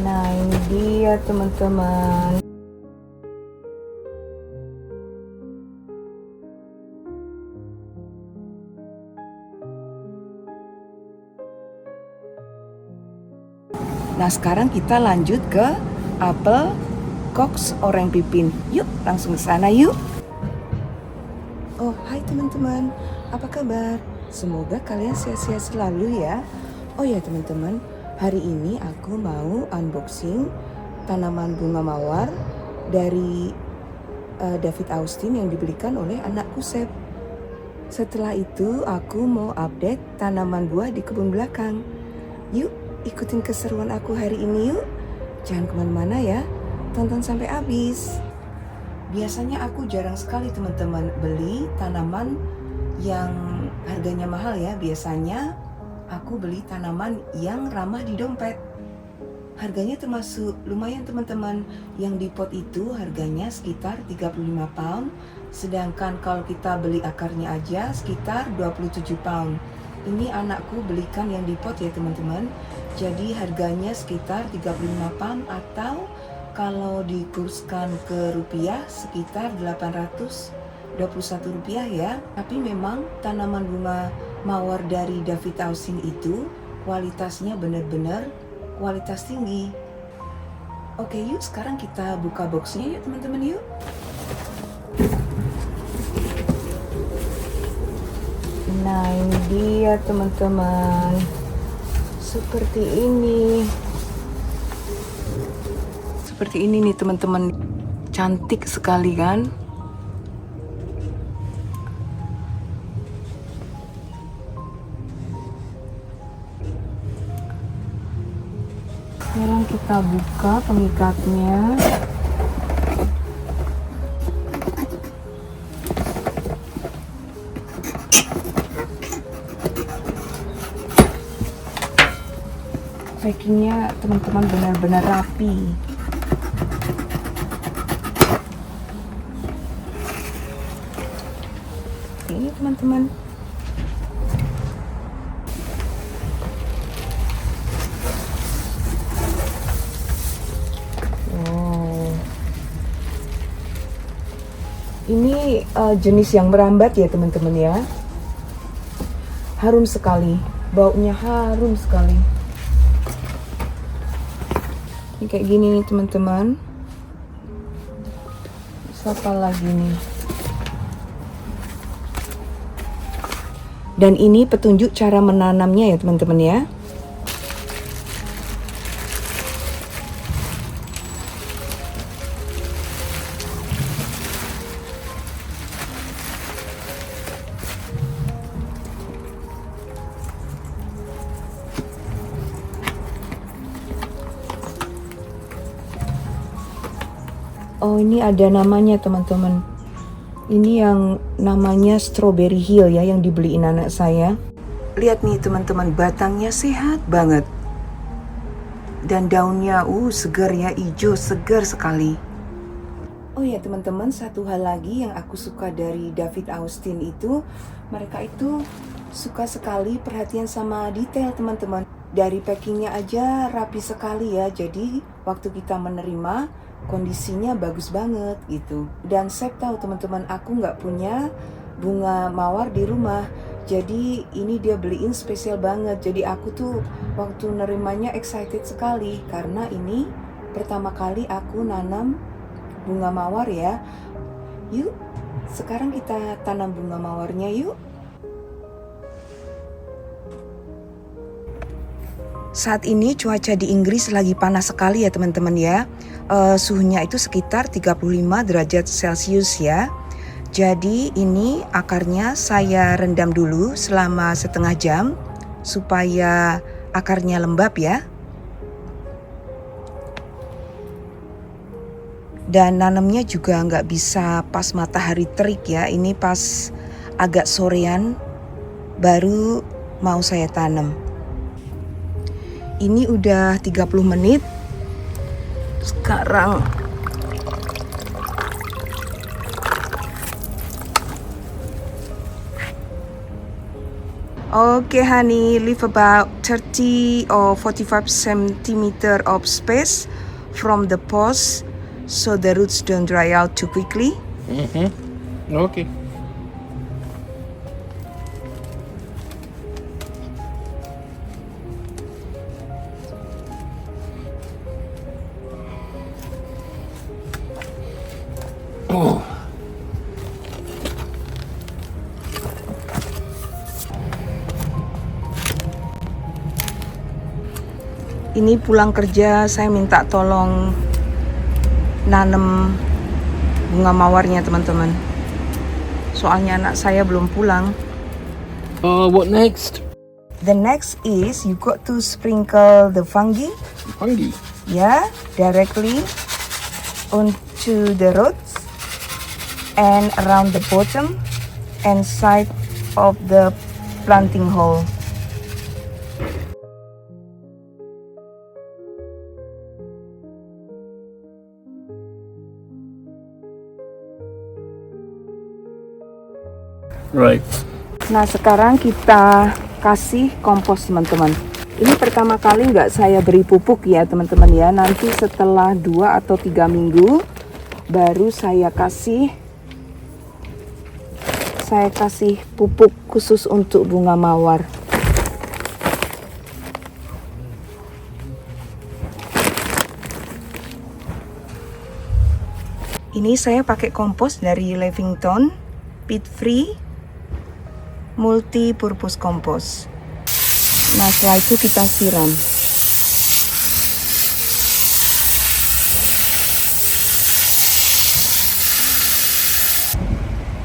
Nah, ini dia teman-teman. Nah, sekarang kita lanjut ke apel Cox Orang Pipin. Yuk, langsung ke sana yuk. Oh, hai teman-teman. Apa kabar? Semoga kalian sehat-sehat selalu ya. Oh ya teman-teman, hari ini aku mau unboxing tanaman bunga mawar dari David Austin yang dibelikan oleh anakku Sep. Setelah itu aku mau update tanaman buah di kebun belakang. Yuk, ikutin keseruan aku hari ini yuk. Jangan kemana-mana ya, tonton sampai habis. Biasanya aku jarang sekali teman-teman beli tanaman yang harganya mahal ya. Biasanya aku beli tanaman yang ramah di dompet. Harganya termasuk lumayan teman-teman. Yang di pot itu harganya sekitar 35 pound. Sedangkan kalau kita beli akarnya aja sekitar 27 pound. Ini anakku belikan yang di pot ya teman-teman. Jadi harganya sekitar 35 pound atau kalau dikurskan ke rupiah sekitar 821 rupiah ya. Tapi memang tanaman bunga mawar dari David Austin itu kualitasnya benar-benar kualitas tinggi. Oke yuk sekarang kita buka boxnya yuk teman-teman yuk. Nah ini dia teman-teman. Seperti ini. Seperti ini nih teman-teman. Cantik sekali kan? Sekarang kita buka pengikatnya. Packingnya teman-teman benar-benar rapi. Ini teman-teman. Wow. Ini jenis yang merambat ya teman-teman ya. Harum sekali. Baunya harum sekali. Ini kayak gini nih teman-teman. Apa lagi nih? Dan ini petunjuk cara menanamnya ya teman-teman ya. Oh ini ada namanya teman-teman. Ini yang namanya Strawberry Hill ya yang dibeliin anak saya. Lihat nih teman-teman, batangnya sehat banget. Dan daunnya segar ya, hijau segar sekali. Oh ya teman-teman, satu hal lagi yang aku suka dari David Austin itu, mereka itu suka sekali perhatian sama detail teman-teman. Dari packingnya aja rapi sekali ya, jadi waktu kita menerima kondisinya bagus banget gitu. Dan saya tahu teman-teman, aku nggak punya bunga mawar di rumah, jadi ini dia beliin spesial banget. Jadi aku tuh waktu nerimanya excited sekali karena ini pertama kali aku nanam bunga mawar ya. Yuk, sekarang kita tanam bunga mawarnya yuk. Saat ini cuaca di Inggris lagi panas sekali ya teman-teman ya. Suhunya itu sekitar 35 derajat Celcius ya. Jadi ini akarnya saya rendam dulu selama setengah jam supaya akarnya lembab ya. Dan nanamnya juga nggak bisa pas matahari terik ya. Ini pas agak sorean baru mau saya tanam. Ini udah 30 menit. Sekarang Okay, honey, leave about 30 or 45 centimeter of space from the post so the roots don't dry out too quickly. Okay. Ini pulang kerja saya minta tolong nanam bunga mawarnya teman-teman. Soalnya anak saya belum pulang. What next? The next is you got to sprinkle the fungi, Fungi. yeah, directly onto the roots and around the bottom and side of the planting hole. Right. Nah sekarang kita kasih kompos teman-teman. Ini pertama kali nggak saya beri pupuk ya teman-teman ya. Nanti setelah 2 atau 3 minggu baru saya kasih pupuk khusus untuk bunga mawar. Ini saya pakai kompos dari Levington, peat free, multi purpose kompos. Nah setelah itu kita siram.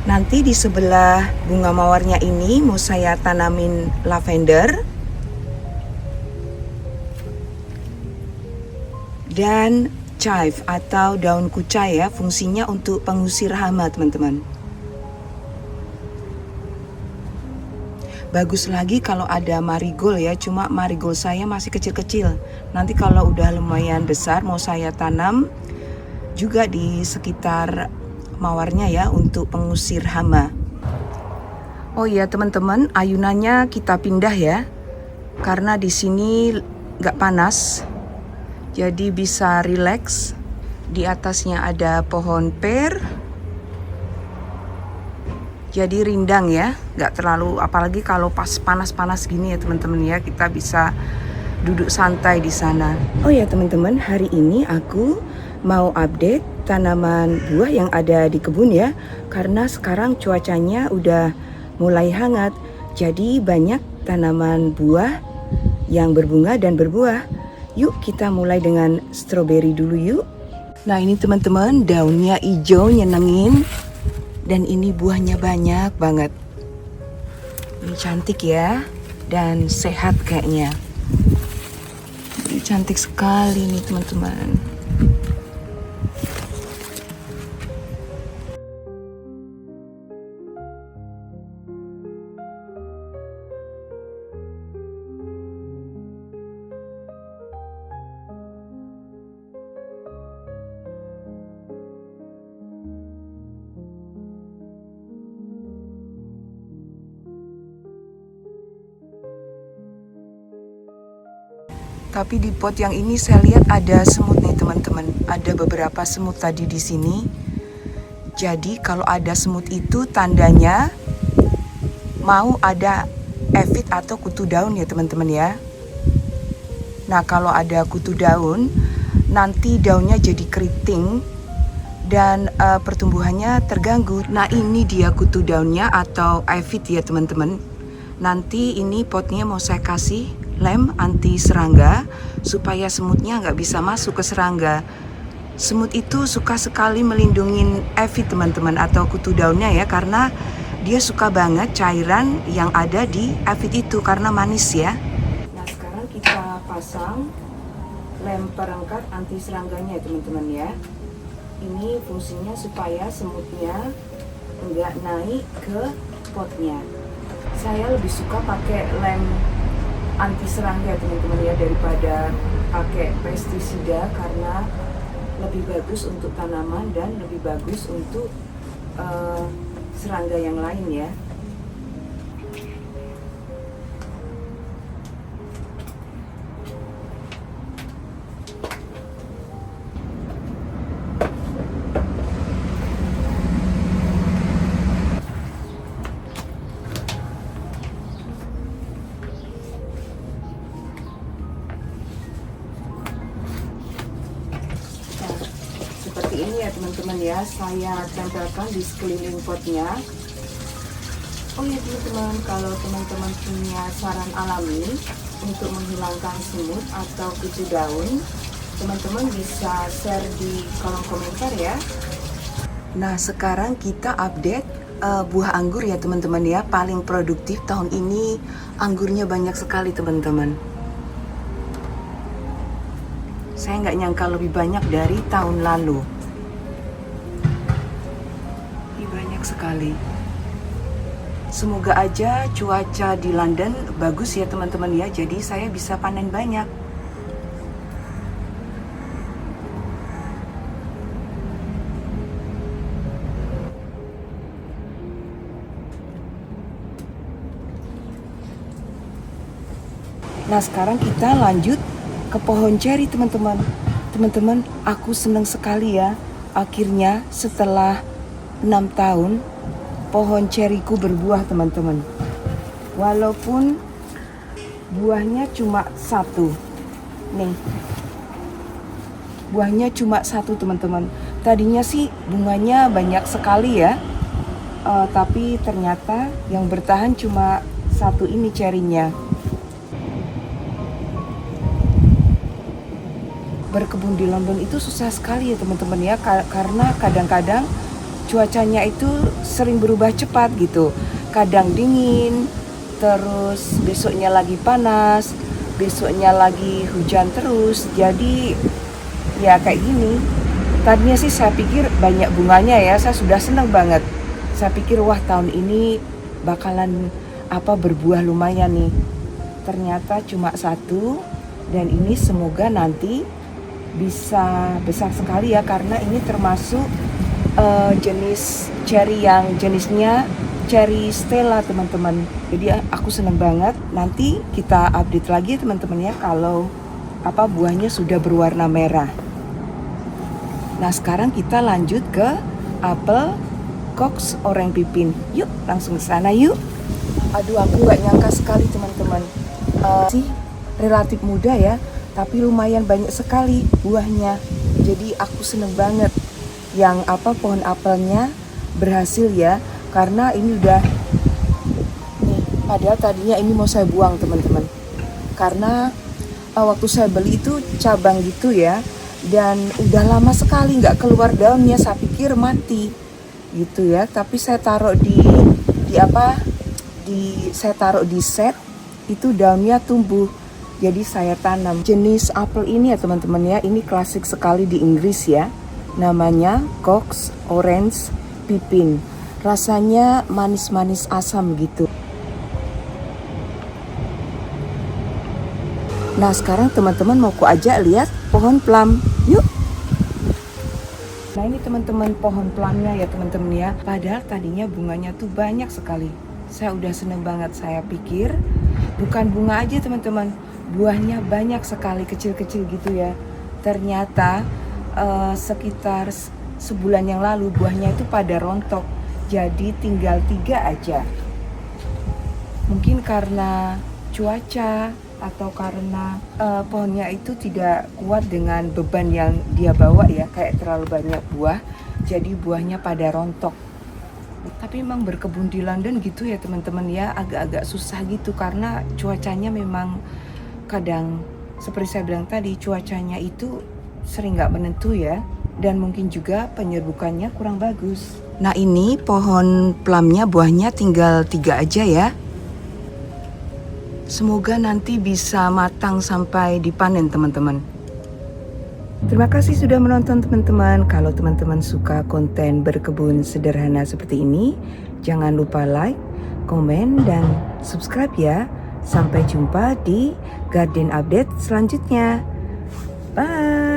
Nanti di sebelah bunga mawarnya ini mau saya tanamin lavender dan chive atau daun kucai ya, fungsinya untuk pengusir hama teman-teman. Bagus lagi kalau ada marigold ya, cuma marigold saya masih kecil-kecil. Nanti kalau udah lumayan besar mau saya tanam juga di sekitar mawarnya ya untuk pengusir hama. Oh iya teman-teman, ayunannya kita pindah ya. Karena di sini nggak panas. Jadi bisa relax. Di atasnya ada pohon pear. Jadi rindang ya, nggak terlalu, apalagi kalau pas panas-panas gini ya teman-teman ya, kita bisa duduk santai di sana. Oh ya teman-teman, hari ini aku mau update tanaman buah yang ada di kebun ya, karena sekarang cuacanya udah mulai hangat, jadi banyak tanaman buah yang berbunga dan berbuah. Yuk kita mulai dengan stroberi dulu yuk. Nah ini teman-teman, daunnya hijau nyenengin. Dan ini buahnya banyak banget. Ini cantik ya. Dan sehat kayaknya. Ini cantik sekali nih teman-teman. Tapi di pot yang ini saya lihat ada semut nih teman-teman. Ada beberapa semut tadi di sini. Jadi kalau ada semut itu tandanya mau ada ephit atau kutu daun ya teman-teman ya. Nah kalau ada kutu daun, nanti daunnya jadi keriting dan pertumbuhannya terganggu. Nah ini dia kutu daunnya atau ephit ya teman-teman. Nanti ini potnya mau saya kasih lem anti serangga supaya semutnya nggak bisa masuk ke serangga. Semut itu suka sekali melindungi ephit teman-teman atau kutu daunnya ya, karena dia suka banget cairan yang ada di ephit itu karena manis ya. Nah sekarang kita pasang lem perangkat anti serangganya ya teman-teman ya. Ini fungsinya supaya semutnya nggak naik ke potnya. Saya lebih suka pakai lem anti serangga teman-teman ya daripada pakai pestisida, karena lebih bagus untuk tanaman dan lebih bagus untuk serangga yang lain ya. ya teman-teman ya, saya tempelkan di sekeliling potnya. Oh ya teman-teman, kalau teman-teman punya saran alami untuk menghilangkan semut atau kutu daun, teman-teman bisa share di kolom komentar ya. Nah sekarang kita update buah anggur ya teman-teman ya. Paling produktif tahun ini, anggurnya banyak sekali teman-teman. Saya nggak nyangka lebih banyak dari tahun lalu. Ini banyak sekali. Semoga aja cuaca di London bagus ya teman-teman ya, jadi saya bisa panen banyak. Nah sekarang kita lanjut ke pohon ceri teman-teman. Teman-teman, aku senang sekali ya, akhirnya setelah 6 tahun pohon ceriku berbuah teman-teman. Walaupun buahnya cuma satu. Nih. Buahnya cuma satu teman-teman. Tadinya sih bunganya banyak sekali ya. Tapi ternyata yang bertahan cuma satu ini cerinya. Berkebun di London itu susah sekali ya teman-teman ya, karena kadang-kadang cuacanya itu sering berubah cepat gitu. Kadang dingin, terus besoknya lagi panas, besoknya lagi hujan terus. Jadi ya kayak gini. Tadinya sih saya pikir banyak bunganya ya, saya sudah senang banget. Saya pikir wah tahun ini bakalan berbuah lumayan nih. Ternyata cuma satu, dan ini semoga nanti bisa besar sekali ya, karena ini termasuk jenis cherry yang jenisnya cherry Stella teman-teman. Jadi aku seneng banget. Nanti kita update lagi teman-teman ya kalau buahnya sudah berwarna merah. Nah sekarang kita lanjut ke apel Cox Orang Pipin. Yuk langsung ke sana yuk. Aduh aku nggak nyangka sekali teman-teman. Sih relatif muda ya, tapi lumayan banyak sekali buahnya. Jadi aku seneng banget yang pohon apelnya berhasil ya, karena ini udah nih, padahal tadinya ini mau saya buang teman-teman, karena waktu saya beli itu cabang gitu ya, dan udah lama sekali nggak keluar daunnya. Saya pikir mati gitu ya, tapi saya taruh saya taruh di set itu, daunnya tumbuh. Jadi saya tanam jenis apel ini ya teman-teman ya. Ini klasik sekali di Inggris ya. Namanya Cox Orange Pipin. Rasanya manis-manis asam gitu. Nah sekarang teman-teman mau ku ajak lihat pohon plum. Yuk. Nah ini teman-teman pohon plumnya ya teman-teman ya. Padahal tadinya bunganya tuh banyak sekali. Saya udah seneng banget. Saya pikir bukan bunga aja teman-teman, buahnya banyak sekali, kecil-kecil gitu ya. Ternyata sekitar sebulan yang lalu buahnya itu pada rontok, jadi tinggal 3 aja. Mungkin karena cuaca atau karena pohonnya itu tidak kuat dengan beban yang dia bawa ya, kayak terlalu banyak buah, jadi buahnya pada rontok. Tapi memang berkebun di London gitu ya teman-teman ya, agak-agak susah gitu karena cuacanya memang kadang seperti saya bilang tadi, cuacanya itu sering nggak menentu ya, dan mungkin juga penyerbukannya kurang bagus. Nah ini pohon plumnya buahnya tinggal 3 aja ya. Semoga nanti bisa matang sampai dipanen teman-teman. Terima kasih sudah menonton teman-teman. Kalau teman-teman suka konten berkebun sederhana seperti ini, jangan lupa like, komen, dan subscribe ya. Sampai jumpa di Garden Update selanjutnya. Bye.